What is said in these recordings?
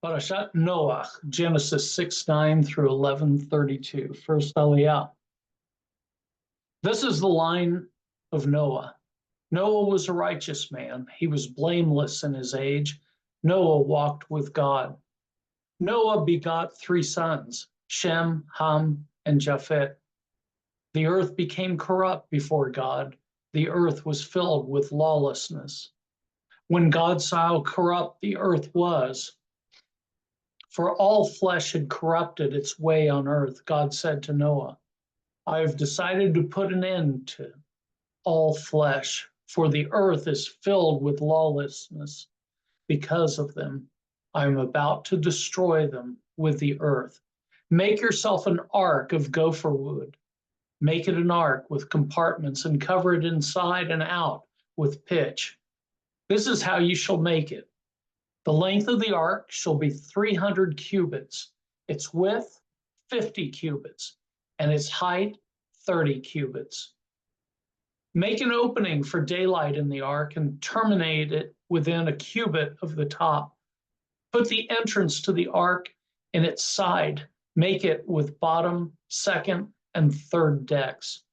Parashat Noach, Genesis 6:9 through 11:32. First Aliyah. This is the line of Noah. Noah was a righteous man. He was blameless in his age. Noah walked with God. Noah begot three sons, Shem, Ham, and Japheth. The earth became corrupt before God. The earth was filled with lawlessness. When God saw how corrupt the earth was, for all flesh had corrupted its way on earth, God said to Noah, I have decided to put an end to all flesh, for the earth is filled with lawlessness because of them. I am about to destroy them with the earth. Make yourself an ark of gopher wood. Make it an ark with compartments and cover it inside and out with pitch. This is how you shall make it. The length of the ark shall be 300 cubits, its width 50 cubits, and its height 30 cubits. Make an opening for daylight in the ark and terminate it within a cubit of the top. Put the entrance to the ark in its side. Make it with bottom, second, and third decks.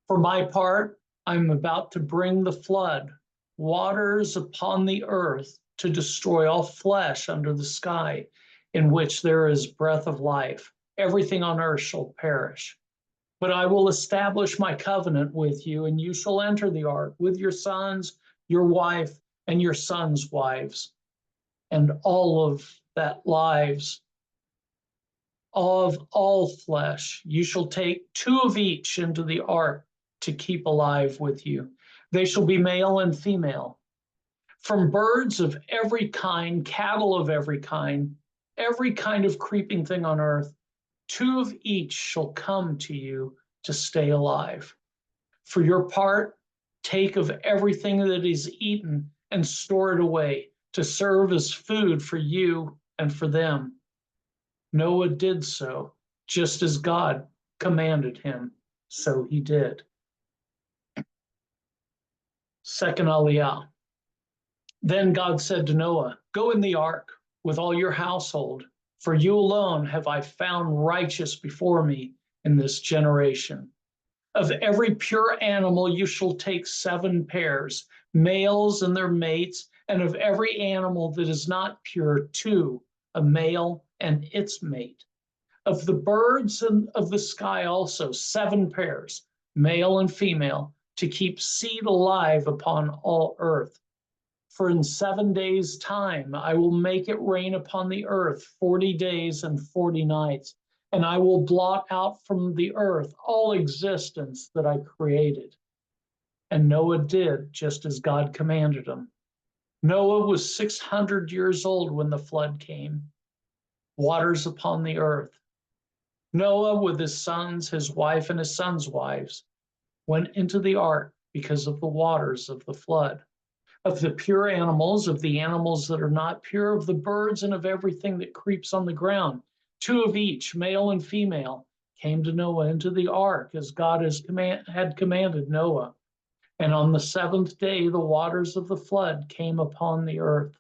For my part, I'm about to bring the flood, waters upon the earth, to destroy all flesh under the sky, in which there is breath of life. Everything on earth shall perish. But I will establish my covenant with you, and you shall enter the ark with your sons, your wife, and your sons' wives, and all of that lives of all flesh. You shall take two of each into the ark to keep alive with you. They shall be male and female. From birds of every kind, cattle of every kind of creeping thing on earth, two of each shall come to you to stay alive. For your part, take of everything that is eaten and store it away to serve as food for you and for them. Noah did so, just as God commanded him, so he did. Second Aliyah. Then God said to Noah, go in the ark with all your household, for you alone have I found righteous before me in this generation. Of every pure animal you shall take 7 pairs, males and their mates, and of every animal that is not pure 2, a male and its mate. Of the birds and of the sky also 7 pairs, male and female, to keep seed alive upon all earth. For in 7 days' time I will make it rain upon the earth 40 days and 40 nights, and I will blot out from the earth all existence that I created. And Noah did just as God commanded him. Noah was 600 years old when the flood came, waters upon the earth. Noah with his sons, his wife, and his sons' wives went into the ark because of the waters of the flood. Of the pure animals, of the animals that are not pure, of the birds, and of everything that creeps on the ground, 2 of each, male and female, came to Noah into the ark as God had commanded Noah. And on the 7th day, the waters of the flood came upon the earth.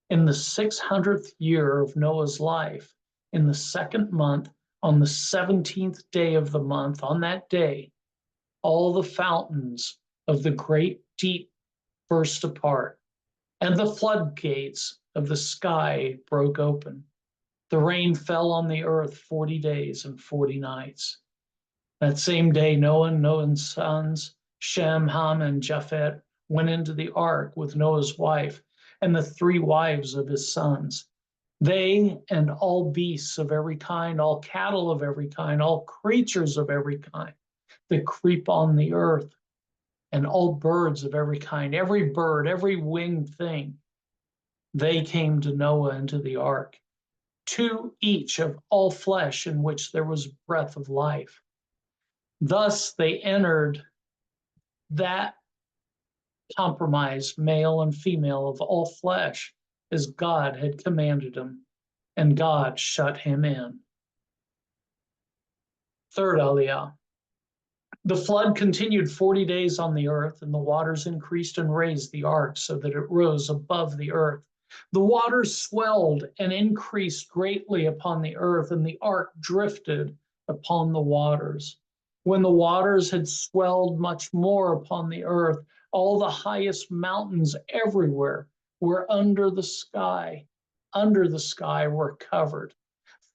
In the 600th year of Noah's life, in the 2nd month, on the 17th day of the month, on that day, all the fountains of the great deep burst apart, and the floodgates of the sky broke open. The rain fell on the earth 40 days and 40 nights. That same day, Noah and Noah's sons, Shem, Ham, and Japheth, went into the ark with Noah's wife and the 3 wives of his sons. They and all beasts of every kind, all cattle of every kind, all creatures of every kind that creep on the earth, and all birds of every kind, every bird, every winged thing, they came to Noah into the ark, 2 each of all flesh in which there was breath of life. Thus they entered that compromise, male and female of all flesh, as God had commanded him, and God shut him in. Third Aliyah. The flood continued 40 days on the earth, and the waters increased and raised the ark so that it rose above the earth. The waters swelled and increased greatly upon the earth, and the ark drifted upon the waters. When the waters had swelled much more upon the earth, all the highest mountains everywhere were under the sky were covered.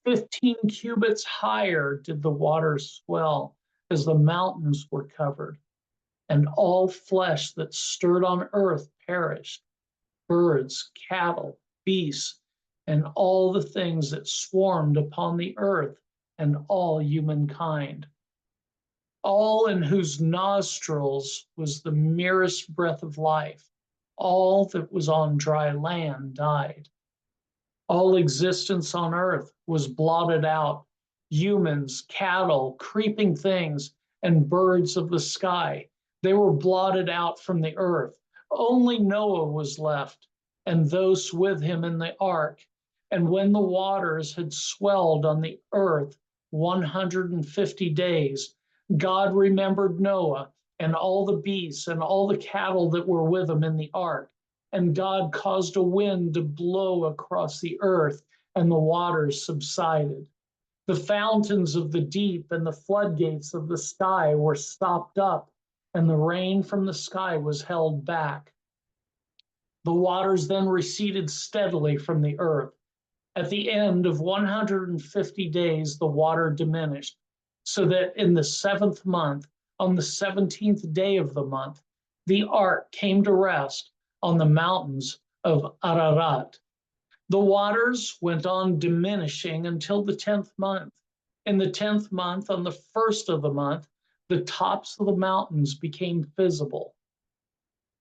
15 cubits higher did the waters swell as the mountains were covered, and all flesh that stirred on earth perished, birds, cattle, beasts, and all the things that swarmed upon the earth, and all humankind. All in whose nostrils was the merest breath of life, all that was on dry land died. All existence on earth was blotted out. Humans, cattle, creeping things, and birds of the sky, they were blotted out from the earth. Only Noah was left, and those with him in the ark. And when the waters had swelled on the earth 150 days, God remembered Noah and all the beasts and all the cattle that were with him in the ark. And God caused a wind to blow across the earth, and the waters subsided. The fountains of the deep and the floodgates of the sky were stopped up, and the rain from the sky was held back. The waters then receded steadily from the earth. At the end of 150 days, the water diminished, so that in the 7th month, on the 17th day of the month, the ark came to rest on the mountains of Ararat. The waters went on diminishing until the 10th month. In the 10th month, on the 1st of the month, the tops of the mountains became visible.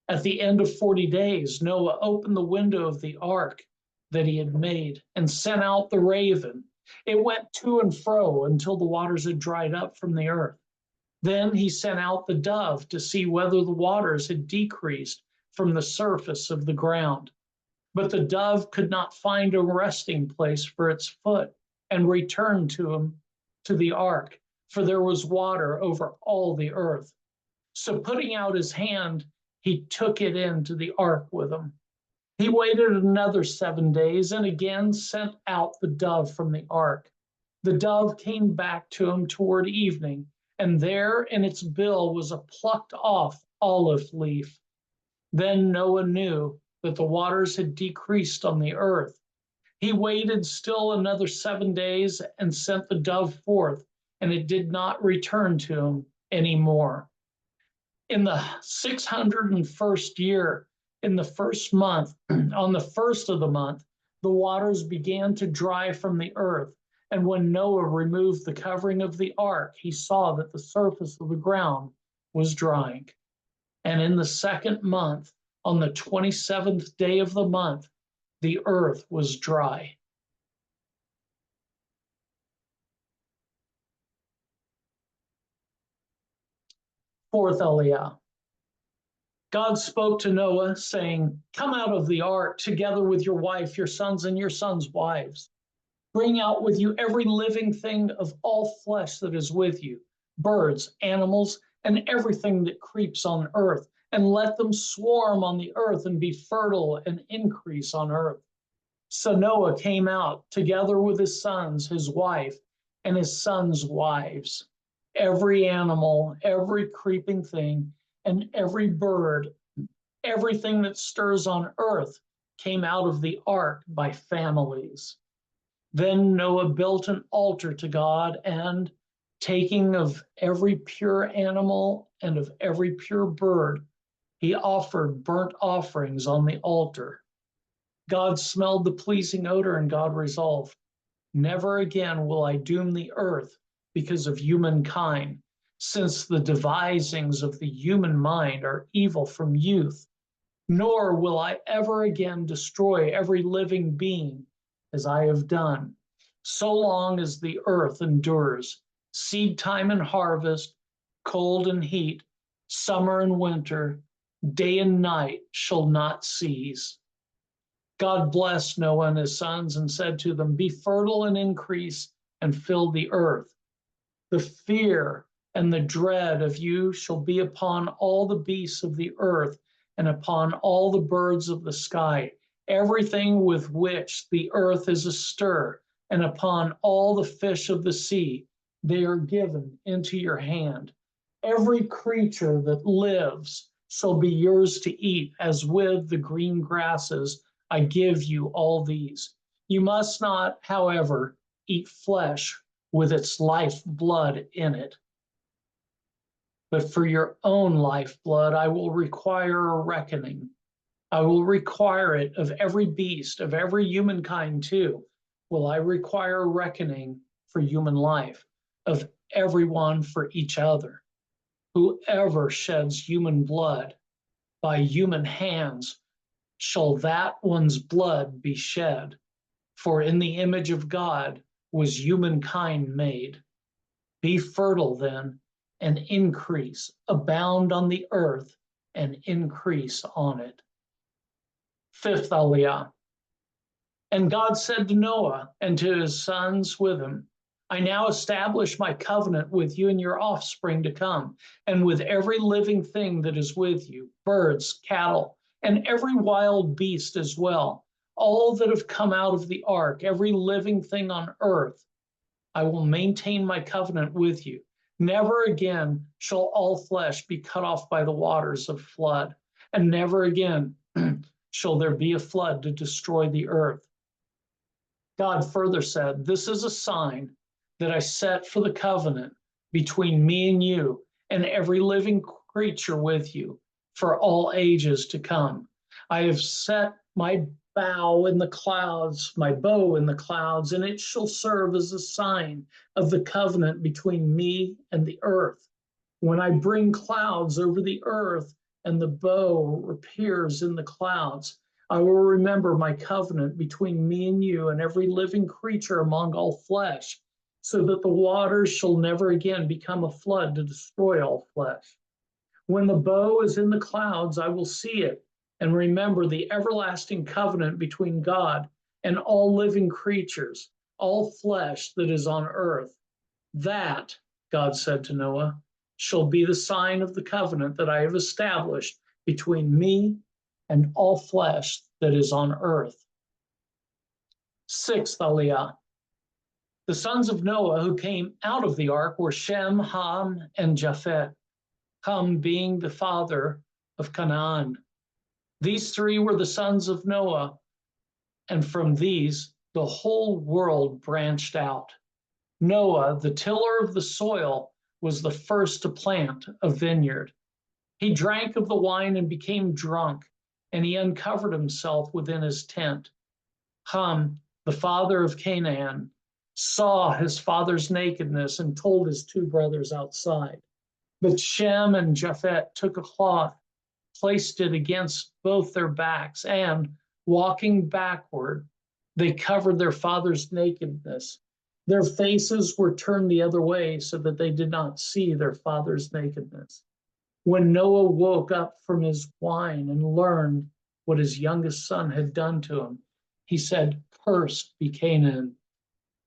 At the end of 40 days, Noah opened the window of the ark that he had made and sent out the raven. It went to and fro until the waters had dried up from the earth. Then he sent out the dove to see whether the waters had decreased from the surface of the ground. But the dove could not find a resting place for its foot and returned to the ark, for there was water over all the earth. So putting out his hand, he took it into the ark with him. He waited another 7 days and again sent out the dove from the ark. The dove came back to him toward evening, and there in its bill was a plucked off olive leaf. Then Noah knew that the waters had decreased on the earth. He waited still another 7 days and sent the dove forth, and it did not return to him any more. In the 601st year, in the 1st month, on the 1st of the month, the waters began to dry from the earth. And when Noah removed the covering of the ark, he saw that the surface of the ground was drying. And in the 2nd month, on the 27th day of the month, the earth was dry. Fourth Aliyah. God spoke to Noah, saying, "Come out of the ark together with your wife, your sons, and your sons' wives. Bring out with you every living thing of all flesh that is with you, birds, animals, and everything that creeps on earth, and let them swarm on the earth and be fertile and increase on earth." So Noah came out together with his sons, his wife, and his sons' wives. Every animal, every creeping thing, and every bird, everything that stirs on earth came out of the ark by families. Then Noah built an altar to God, and taking of every pure animal and of every pure bird, he offered burnt offerings on the altar. God smelled the pleasing odor, and God resolved, "Never again will I doom the earth because of humankind, since the devisings of the human mind are evil from youth, nor will I ever again destroy every living being as I have done, so long as the earth endures, seed time and harvest, cold and heat, summer and winter, day and night shall not cease." God blessed Noah and his sons and said to them, "Be fertile and increase and fill the earth." The fear and the dread of you shall be upon all the beasts of the earth and upon all the birds of the sky, everything with which the earth is astir, and upon all the fish of the sea. They are given into your hand. Every creature that lives shall be yours to eat, as with the green grasses I give you all these. You must not, however, eat flesh with its life blood in it. But for your own lifeblood, I will require a reckoning. I will require it of every beast, of every humankind too. Will I require a reckoning for human life, of everyone for each other? Whoever sheds human blood by human hands, shall that one's blood be shed. For in the image of God was humankind made. Be fertile then, and increase, abound on the earth, and increase on it. Fifth Aliyah. And God said to Noah and to his sons with him, I now establish my covenant with you and your offspring to come, and with every living thing that is with you, birds, cattle, and every wild beast as well, all that have come out of the ark, every living thing on earth. I will maintain my covenant with you. Never again shall all flesh be cut off by the waters of flood, and never again shall there be a flood to destroy the earth. God further said, this is a sign that I set for the covenant between me and you and every living creature with you for all ages to come. I have set my bow in the clouds, my bow in the clouds, and it shall serve as a sign of the covenant between me and the earth. When I bring clouds over the earth and the bow appears in the clouds, I will remember my covenant between me and you and every living creature among all flesh, so that the waters shall never again become a flood to destroy all flesh. When the bow is in the clouds, I will see it and remember the everlasting covenant between God and all living creatures, all flesh that is on earth. That, God said to Noah, shall be the sign of the covenant that I have established between me and all flesh that is on earth. Sixth Aliyah. The sons of Noah who came out of the ark were Shem, Ham, and Japheth, Ham being the father of Canaan. These three were the sons of Noah, and from these the whole world branched out. Noah, the tiller of the soil, was the first to plant a vineyard. He drank of the wine and became drunk, and he uncovered himself within his tent. Ham, the father of Canaan, saw his father's nakedness and told his two brothers outside. But Shem and Japheth took a cloth, placed it against both their backs, and, walking backward, they covered their father's nakedness. Their faces were turned the other way so that they did not see their father's nakedness. When Noah woke up from his wine and learned what his youngest son had done to him, he said, "Cursed be Canaan.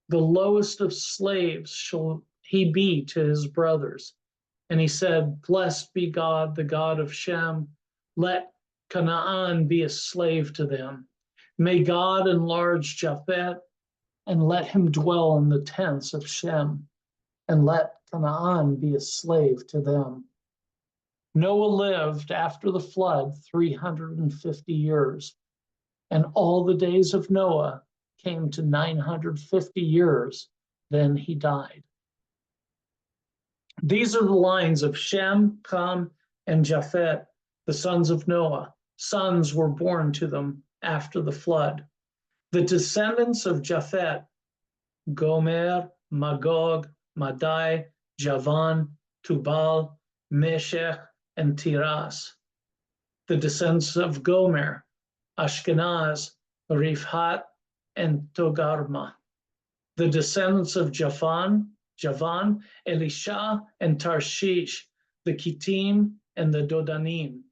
The lowest of slaves shall he be to his brothers." And he said, "Blessed be God, the God of Shem. Let Canaan be a slave to them. May God enlarge Japheth, and let him dwell in the tents of Shem, and let Canaan be a slave to them." Noah lived after the flood 350 years, and all the days of Noah came to 950 years. Then he died. These are the lines of Shem, Ham, and Japheth, the sons of Noah. Sons were born to them after the flood. The descendants of Japheth: Gomer, Magog, Madai, Javan, Tubal, Meshech, and Tiras. The descendants of Gomer: Ashkenaz, Rifhat, and Togarma. The descendants of Javan, Elisha, and Tarshish, the Kittim, and the Dodanim.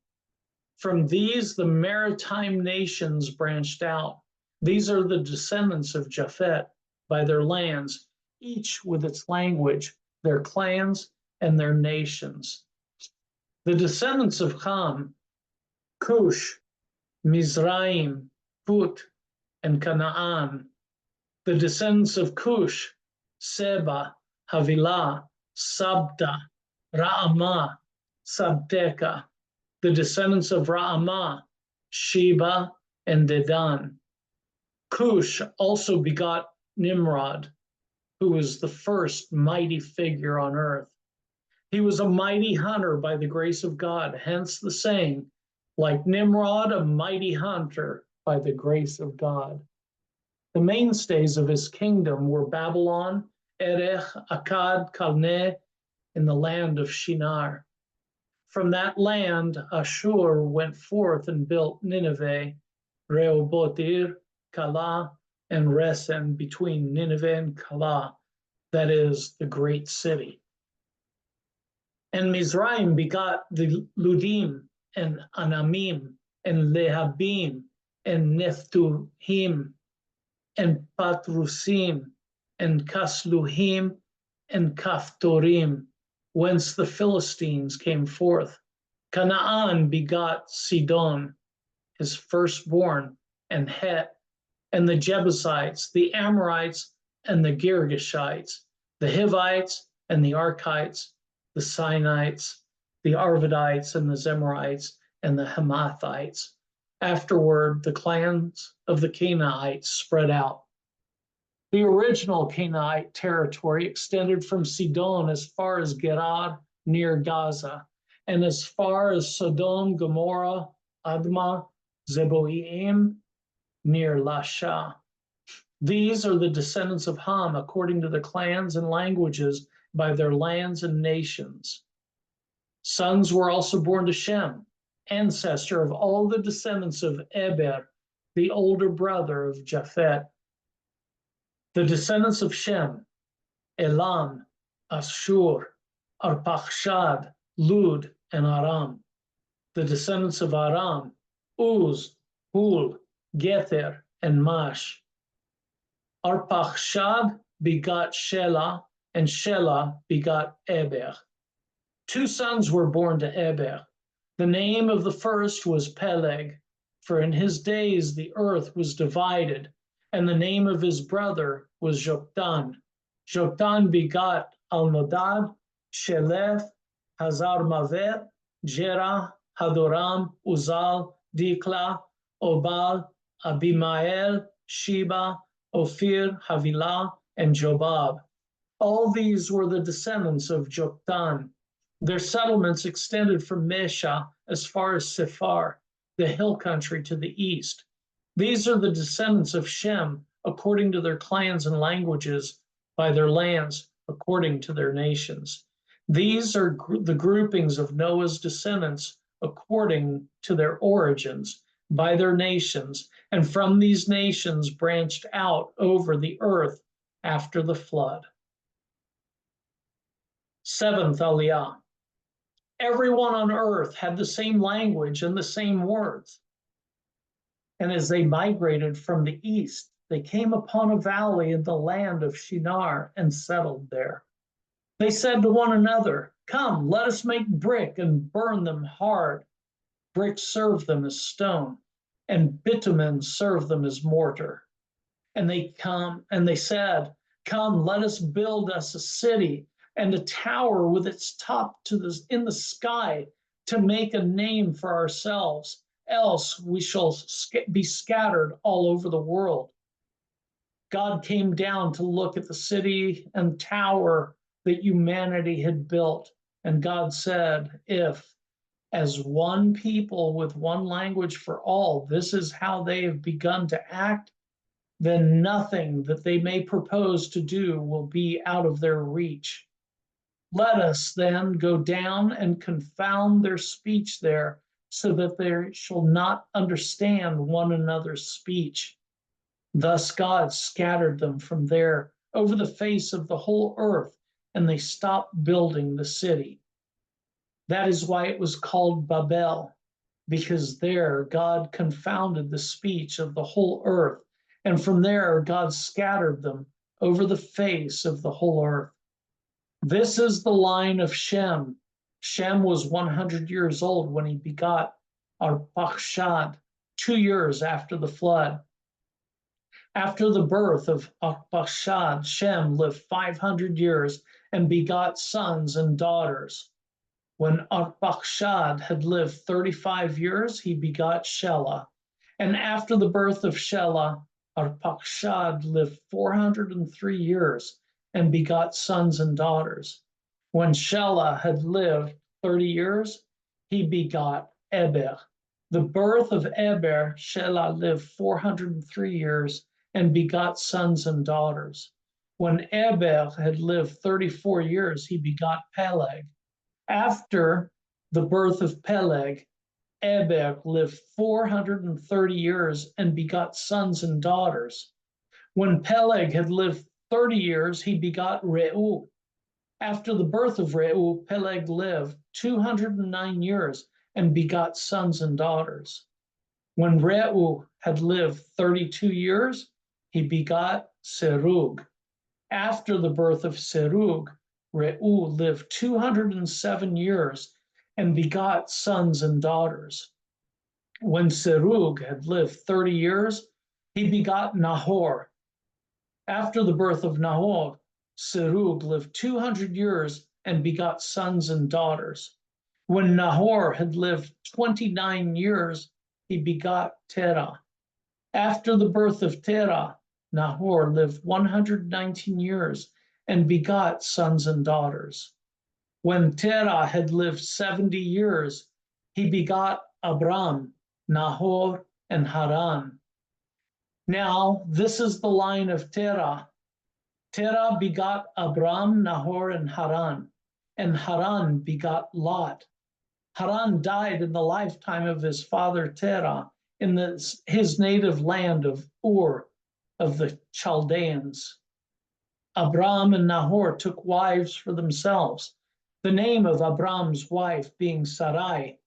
From these, the maritime nations branched out. These are the descendants of Japheth by their lands, each with its language, their clans, and their nations. The descendants of Ham, Cush, Mizraim, Put, and Canaan. The descendants of Cush, Seba, Havilah, Sabta, Ra'amah, Sabteka. The descendants of Ra'amah, Sheba, and Dedan. Cush also begot Nimrod, who was the first mighty figure on earth. He was a mighty hunter by the grace of God, hence the saying, like Nimrod, a mighty hunter by the grace of God. The mainstays of his kingdom were Babylon, Erech, Akkad, Calneh, in the land of Shinar. From that land, Ashur went forth and built Nineveh, Rehoboth-ir, Calah, and Resen between Nineveh and Calah, that is, the great city. And Mizraim begot the Ludim, and Anamim, and Lehabim, and Nephtuhim, and Patrusim, and Kasluhim, and Kaphtorim, whence the Philistines came forth. Canaan begot Sidon, his firstborn, and Het, and the Jebusites, the Amorites, and the Girgashites, the Hivites, and the Archites, the Sinites, the Arvadites, and the Zemarites, and the Hamathites. Afterward, the clans of the Canaanites spread out. The original Canaanite territory extended from Sidon as far as Gerar near Gaza, and as far as Sodom, Gomorrah, Admah, Zeboim near Lasha. These are the descendants of Ham according to their clans and languages by their lands and nations. Sons were also born to Shem, ancestor of all the descendants of Eber, the older brother of Japhet. The descendants of Shem, Elam, Ashur, Arpachshad, Lud, and Aram. The descendants of Aram, Uz, Hul, Gether, and Mash. Arpachshad begot Shelah, and Shelah begot Eber. 2 sons were born to Eber. The name of the first was Peleg, for in his days the earth was divided, and the name of his brother was Joktan. Joktan begot Almodad, Shelef, Hazarmavet, Jerah, Hadoram, Uzal, Dikla, Obal, Abimael, Sheba, Ophir, Havilah, and Jobab. All these were the descendants of Joktan. Their settlements extended from Mesha as far as Sephar, the hill country to the east. These are the descendants of Shem, according to their clans and languages, by their lands, according to their nations. These are the groupings of Noah's descendants, according to their origins, by their nations, and from these nations branched out over the earth after the flood. 7th Aliyah. Everyone on earth had the same language and the same words. And as they migrated from the east, they came upon a valley in the land of Shinar and settled there. They said to one another, "Come, let us make brick and burn them hard. Brick serve them as stone, and bitumen serve them as mortar." And they said, "Come, let us build us a city and a tower with its top in the sky to make a name for ourselves, else we shall be scattered all over the world." God came down to look at the city and tower that humanity had built, and God said, "If, as one people with one language for all, this is how they have begun to act, then nothing that they may propose to do will be out of their reach. Let us then go down and confound their speech there, so that they shall not understand one another's speech." Thus God scattered them from there over the face of the whole earth, and they stopped building the city. That is why it was called Babel, because there God confounded the speech of the whole earth, and from there God scattered them over the face of the whole earth. This is the line of Shem. Shem was 100 years old when he begot Arpachshad, 2 years after the flood. After the birth of Arpachshad, Shem lived 500 years and begot sons and daughters. When Arpachshad had lived 35 years, he begot Shelah. And after the birth of Shelah, Arpachshad lived 403 years and begot sons and daughters. When Shelah had lived 30 years, he begot Eber. The birth of Eber, Shelah lived 403 years and begot sons and daughters. When Eber had lived 34 years, he begot Peleg. After the birth of Peleg, Eber lived 430 years and begot sons and daughters. When Peleg had lived 30 years, he begot Reu. After the birth of Reu, Peleg lived 209 years and begot sons and daughters. When Reu had lived 32 years, he begot Serug. After the birth of Serug, Reu lived 207 years and begot sons and daughters. When Serug had lived 30 years, he begot Nahor. After the birth of Nahor, Serug lived 200 years and begot sons and daughters. When Nahor had lived 29 years, he begot Terah. After the birth of Terah, Nahor lived 119 years and begot sons and daughters. When Terah had lived 70 years, he begot Abram, Nahor, and Haran. Now, this is the line of Terah. Terah begot Abram, Nahor, and Haran begot Lot. Haran died in the lifetime of his father Terah in his native land of Ur of the Chaldeans. Abram and Nahor took wives for themselves, the name of Abram's wife being Sarai,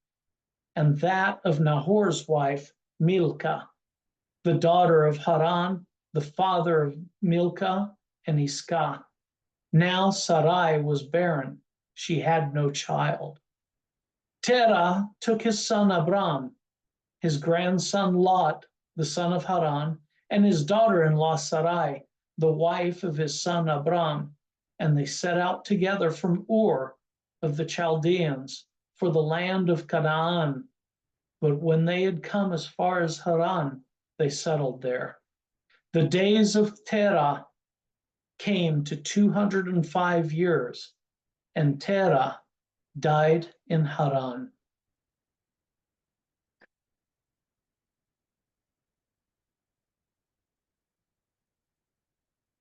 and that of Nahor's wife, Milcah, the daughter of Haran, the father of Milcah and Iscah. Now Sarai was barren. She had no child. Terah took his son Abram, his grandson Lot, the son of Haran, and his daughter-in-law Sarai, the wife of his son Abram, and they set out together from Ur of the Chaldeans for the land of Canaan. But when they had come as far as Haran, they settled there. The days of Terah came to 205 years, and Terah died in Haran.